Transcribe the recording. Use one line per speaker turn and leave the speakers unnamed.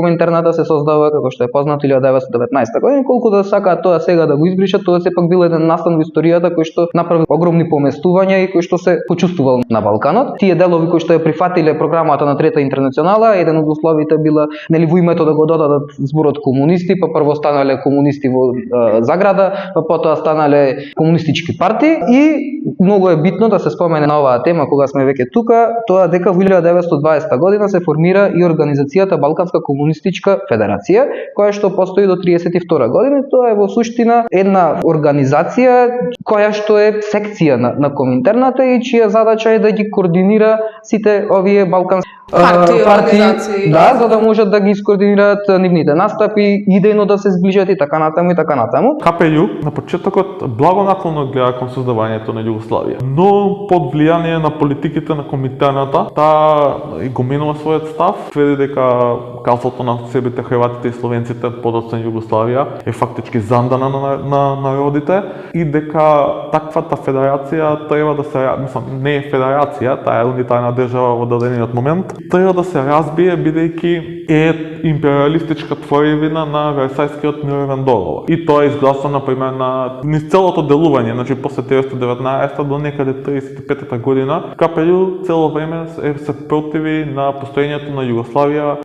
Коминтерната се создава како што е познато 1919 година, колку да сакаат тоа сега да го избришат, тоа сепак бил еден настан во историјата кој што направи огромни поместувања и кој што се почувствувал на Балканот. Тие делови кои што ја прифатиле програмата на Трета интернационала, еден од условите била нели во името да го додадат зборот комунисти, па прво станале комунисти во заграда, па потоа станале комунистички партии и многу е битно да се спомене на оваа тема кога сме веќе тука, тоа дека во 1920 година се формира и организацијата Балканска комунистичка федерација, која што постои до 32 година. Тоа е во суштина една организација која што е секција на Коминтерната и чија задача е да ги координира сите овие балкански партии, да, за да можат да ги искоординираат нивните настапи, идејно да се зближат и така натаму и така натаму.
КПЈ на почетокот благонаклонно гледа кон создавањето на Југославија, но под влијание на политиките на Коминтерната, таа го менува својот став, тврди дека калството на Србите, Хрватите и Словенците подоцна Југославија е фактички зандана на народите и дека таквата федерација треба да се, не е федерација, таа е унитарна држава во дадениот момент, треба да се разбие бидејќи е империалистичка творевина на Версајскиот мировен договор. И тоа е изгласано например на низ целото делување, значи после 1919 до некаде 35-та година, КПЈ цело време се противи на постоењето на Југославија